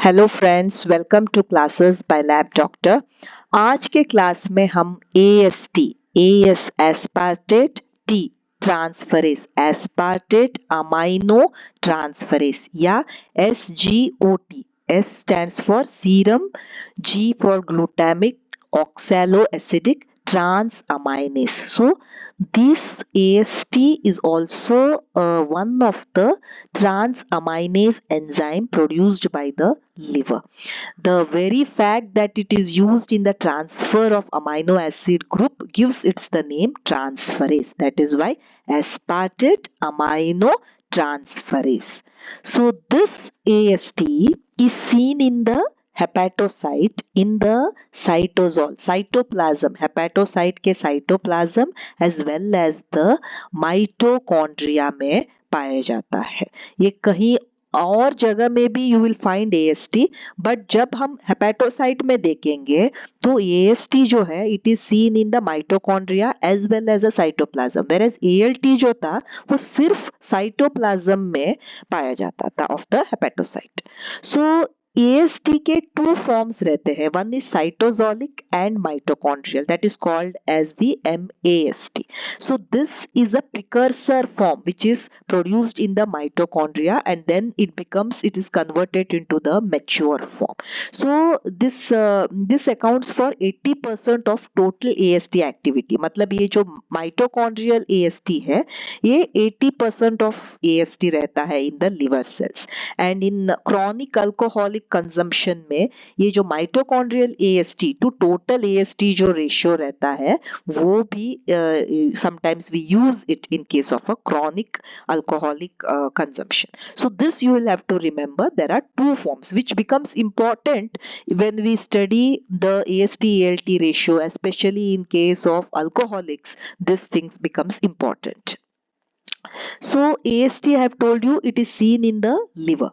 Hello friends, welcome to classes by lab doctor. आज के class में हम S aspartate, T transferase, aspartate amino transferase या SGOT। S stands for serum, G for glutamic oxalo acidic transaminase. So this AST is also one of the transaminase enzyme produced by the liver. The very fact that it is used in the transfer of amino acid group gives it the name transferase. That is why aspartate amino transferase. So this AST is seen in the hepatocyte, in the cytoplasm, hepatocyte के cytoplasm as well as the mitochondria में पाया जाता है। ये कहीं और जगह में भी you will find AST, but जब हम हेपेटोसाइट में देखेंगे तो AST जो है it is seen in the mitochondria as well as a cytoplasm, whereas ALT जो था वो सिर्फ साइटोप्लाज्म में पाया जाता था of the hepatocyte. So AST के टू फॉर्म्स रहते हैं, one is cytosolic and mitochondrial, that is called as the MAST. So this is a precursor form which is produced in the mitochondria and then it is converted into the mature form. So this accounts for 80% of total AST activity. मतलब ये जो mitochondrial AST है ये 80% of AST रहता है in the liver cells. And in chronic alcoholic consumption में ये जो mitochondrial AST to total AST जो रेशियो रहता है वो भी sometimes we use it in case of a chronic alcoholic consumption. So this you will have to remember, there are two forms which becomes important when we study the AST-ALT ratio, especially in case of alcoholics. This things becomes important. So AST I have told you it is seen in the liver,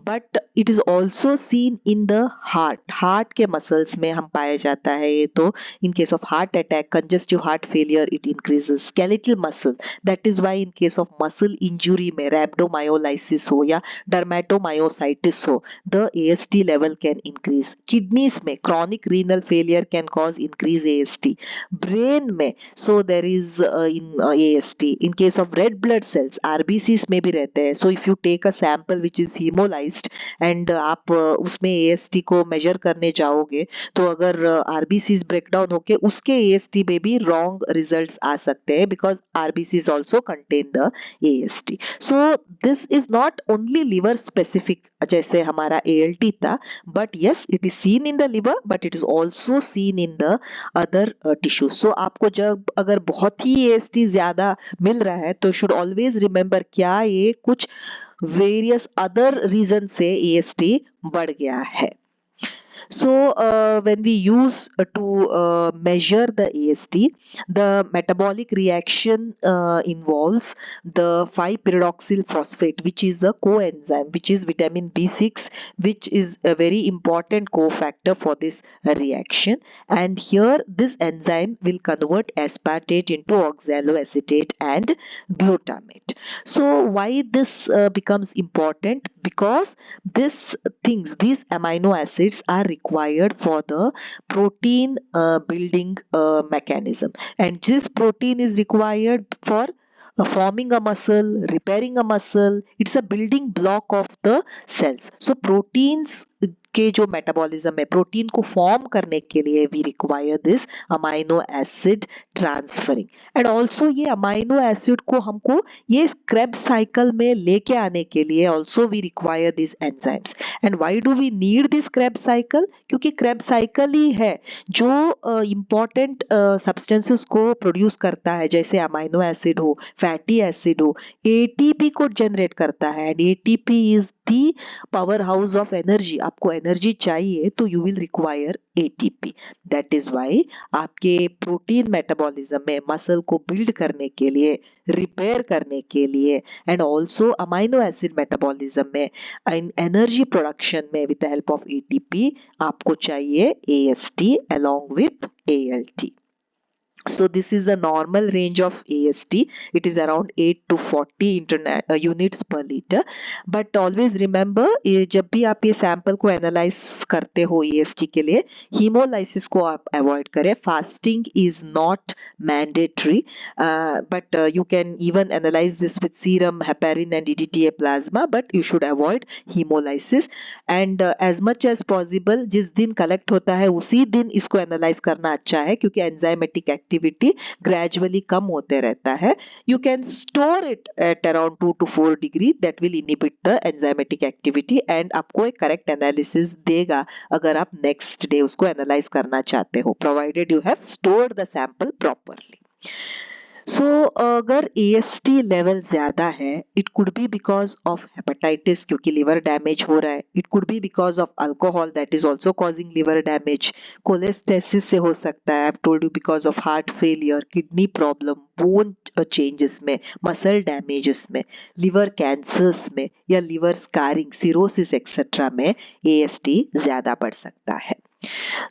but it is also seen in the heart. Heart के muscles में हम पाया जाता है ये तो in case of heart attack, congestive heart failure it increases. Skeletal muscle, that is why in case of muscle injury में rhabdomyolysis हो या dermatomyositis हो, the AST level can increase. Kidneys में chronic renal failure can cause increase AST. Brain में so there is AST. In case of red blood cells RBCs में भी रहते हैं. So if you take a sample which is hemolyzed and आप उसमें AST को measure करने जाओगे तो अगर RBCs breakdown होके उसके AST में भी wrong results आ सकते हैं because RBCs also contain the AST. So this is not only liver specific जैसे हमारा ALT था, but yes it is seen in the liver but it is also seen in the other tissues. So आपको जब अगर बहुत ही AST ज्यादा मिल रहा है तो should always remember क्या ये कुछ various other reasons से AST बढ़ गया है. So when we use to measure the AST, the metabolic reaction involves the 5-pyridoxal phosphate, which is the coenzyme, which is vitamin B6, which is a very important cofactor for this reaction. And here this enzyme will convert aspartate into oxaloacetate and glutamate. So why this becomes important? Because these amino acids are required for the protein building mechanism, and this protein is required for forming a muscle, repairing a muscle. It's a building block of the cells. So proteins के जो metabolism है, protein को form करने के लिए we require this amino acid transferring, and also ये amino acid को हमको ये क्रेब्स साइकिल में लेके आने के लिए also we require this enzymes. And why do we need this Krebs cycle? क्योंकि क्रेब्स साइकिल ही है जो इम्पोर्टेंट सब्सटेंसेस को प्रोड्यूस करता है, जैसे अमाइनो एसिड हो, फैटी एसिड हो, ATP को जनरेट करता है, and ATP is the power house of energy. आपको एनर्जी चाहिए तो you will require ATP. That is why आपके प्रोटीन मेटाबॉलिज्म में मसल को बिल्ड करने के लिए, रिपेयर करने के लिए, and also amino acid metabolism में, एनर्जी प्रोडक्शन में with the help of ATP आपको चाहिए AST along with ALT. So this is the normal range of AST. It is around 8 to 40 units per liter. But always remember, जब भी आप ये sample को analyse करते हो AST के लिए, हीमोलाइसिस को आप अवॉइड करें. Fasting is not mandatory, but you can even analyze this with serum, heparin and EDTA plasma, but you should avoid hemolysis. And as much as possible जिस दिन कलेक्ट होता है उसी दिन इसको एनालाइज करना अच्छा है, क्योंकि एंजाइमेटिक एक्टिविटी ग्रेजुअली कम होते रहता है. You can store it at around 2 to 4 degree, that will inhibit the enzymatic activity and आपको एक करेक्ट एनालिसिस देगा अगर आप नेक्स्ट डे उसको एनालाइज करना चाहते हो, provided you have stored the sample properly. So अगर AST लेवल ज्यादा है, it could be because of hepatitis क्योंकि लिवर डैमेज हो रहा है. It could be because of alcohol that is also causing liver damage. Cholestasis से हो सकता है, I have told you, because of heart failure, kidney problem, bone changes में, muscle damages में, लिवर कैंसर्स में या लिवर स्कारिंग, सिरोसिस एक्सेट्रा में AST ज्यादा बढ़ सकता है.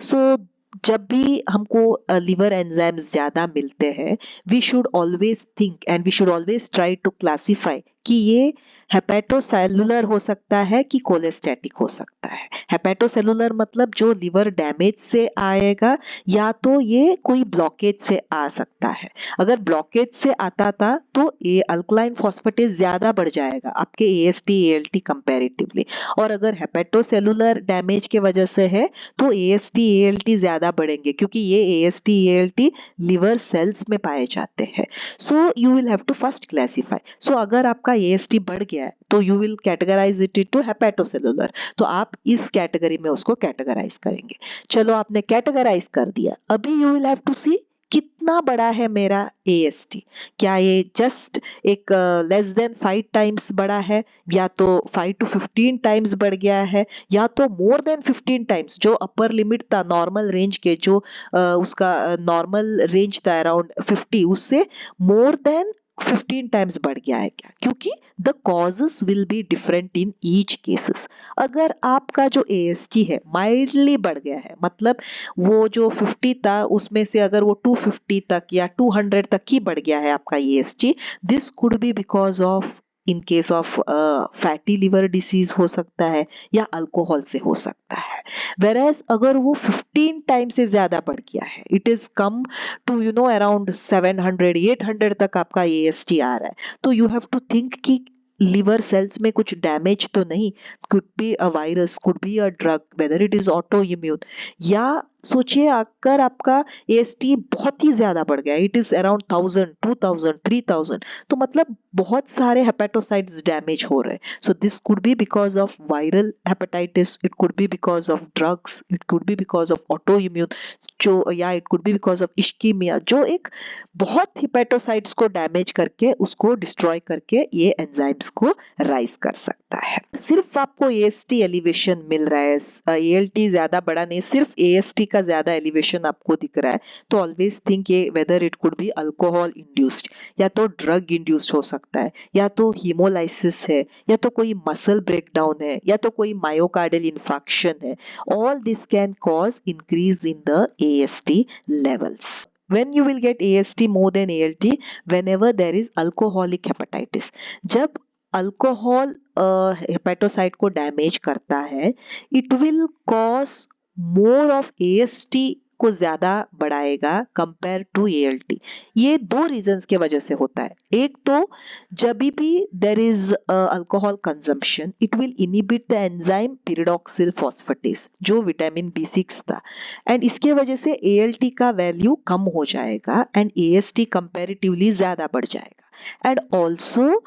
सो जब भी हमको लिवर एंजाइम्स ज्यादा मिलते हैं, we should always think and we should always try to classify कि ये हेपेटोसेलुलर हो सकता है कि कोलेस्टेटिक हो सकता है. हेपेटोसेलुलर मतलब जो लिवर डैमेज से आएगा, या तो ये कोई ब्लॉकेज से आ सकता है. अगर ब्लॉकेज से आता था तो ये अल्कलाइन फॉस्फेटेज ज्यादा बढ़ जाएगा आपके AST ALT कंपैरेटिवली, और अगर हेपेटोसेलुलर डैमेज के वजह से है तो AST ALT ज्यादा बढ़ेंगे, क्योंकि ये AST ALT लिवर सेल्स में पाए जाते हैं. So you will have to first classify. So अगर आपका AST बढ़ गया है तो you will categorise it into hepatocellular, तो आप इस कैटेगरी में उसको कैटेगराइज करेंगे. चलो आपने कैटेगराइज कर दिया, अभी यू विल हैव टू सी कितना बड़ा है मेरा AST. क्या ये जस्ट एक लेस देन 5 टाइम्स बड़ा है, या तो 5 to 15 टाइम्स बढ़ गया है, या तो मोर देन 15 टाइम्स, जो अपर लिमिट था नॉर्मल रेंज के, जो उसका नॉर्मल रेंज था अराउंड 50, उससे मोर देन 15 टाइम्स बढ़ गया है क्या? क्योंकि the causes will be different in each cases. अगर आपका जो AST है माइल्डली बढ़ गया है, मतलब वो जो 50 था उसमें से अगर वो 250 तक या 200 तक ही बढ़ गया है आपका AST, this could be because of, in case of fatty liver disease हो सकता है, या अल्कोहल से हो सकता है. वेरएज अगर वो 15 टाइम से ज्यादा बढ़ गया है, it is come to around 700 800 तक आपका AST आ रहा है, तो यू हैव टू थिंक कि लिवर सेल्स में कुछ डैमेज तो नहीं. Could be a virus, could be a drug, whether it is auto immune, या सोचिए अगर आपका AST बहुत ही ज्यादा बढ़ गया, इट इज अराउंड 1000 2000 3000, तो मतलब बहुत सारे हेपेटोसाइट्स डैमेज हो रहे हैं. So this could be because of viral hepatitis, it could be because of drugs, it could be because of autoimmune, जो, या it could be because of ischaemia, जो एक बहुत हेपेटोसाइट्स को डैमेज करके, उसको डिस्ट्रॉय करके ये एंजाइम्स को राइज कर सकता है. सिर्फ आपको AST एलिवेशन मिल रहा है, ALT ज्यादा बड़ा नहीं, सिर्फ AST का ज्यादा एलिवेशन आपको दिख रहा है, तो ऑलवेज थिंक ये whether it could B alcohol induced, या तो ड्रग इंड्यूस्ड हो सकता है, या तो हीमोलाइसिस है, या तो कोई मसल ब्रेकडाउन है, या तो कोई मायोकार्डियल इन्फेक्शन है. All this can cause increase in the AST levels. When you will get AST more than ALT, whenever there is alcoholic hepatitis. जब अल्कोहल हेपेटोसाइट को डैमेज करता है, it will cause more of AST को ज्यादा बढ़ाएगा compare to ALT. ये दो reasons के वजह से होता है. एक तो जब भी there is alcohol consumption, it will inhibit the enzyme pyridoxal phosphatase, जो विटामिन B6 था, एंड इसके वजह से ALT का वैल्यू कम हो जाएगा एंड AST कंपैरेटिवली ज्यादा बढ़ जाएगा. And also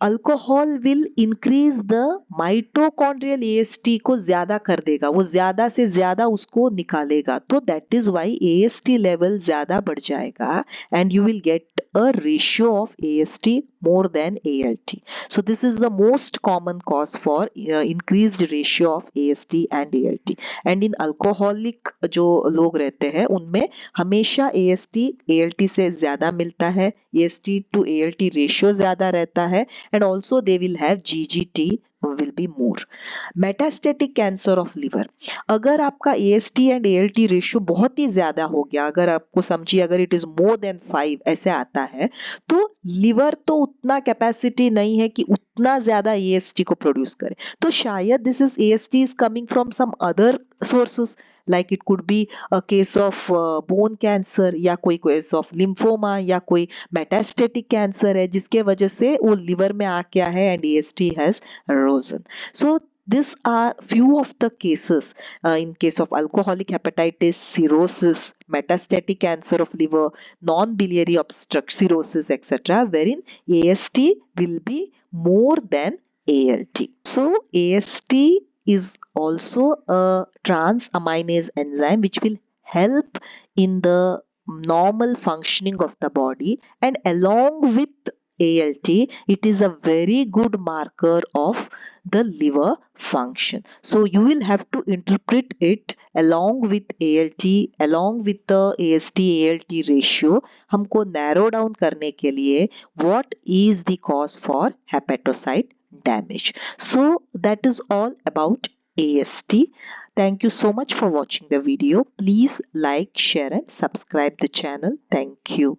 alcohol will increase the mitochondrial AST को ज्यादा कर देगा, वो ज्यादा से ज्यादा उसको निकालेगा, तो that is why AST level ज्यादा बढ़ जाएगा and you will get a ratio of AST more than ALT. So this is the most common cause for increased ratio of AST and ALT. And in alcoholic जो लोग रहते हैं उनमें हमेशा AST ALT से ज्यादा मिलता है, AST to ALT रेशियो ज्यादा रहता है, and also they will have GGT will be more. Metastatic cancer of liver, अगर आपका AST एंड ALT रेशियो बहुत ही ज्यादा हो गया, अगर आपको समझिए अगर इट इज मोर देन 5 ऐसे आता है, तो लिवर तो उतना कैपेसिटी नहीं है कि उतना ज्यादा AST को प्रोड्यूस करे, तो शायद this is AST is coming from some other sources, like it could be a case of bone cancer, या कोई केस ऑफ लिम्फोमा, या कोई मेटास्टेटिक कैंसर है जिसके वजह से वो लिवर में आ गया है and AST has risen. So these are few of the cases in case of alcoholic hepatitis, cirrhosis, metastatic cancer of liver, non-biliary obstruct cirrhosis, etc., wherein AST will be more than ALT. So AST is also a transaminase enzyme which will help in the normal functioning of the body, and along with ALT, it is a very good marker of the liver function. So you will have to interpret it along with ALT, along with the AST ALT ratio. हमको narrow down करने के लिए what is the cause for hepatocyte damage. So that is all about AST. Thank you so much for watching the video. Please like, share and subscribe the channel. Thank you.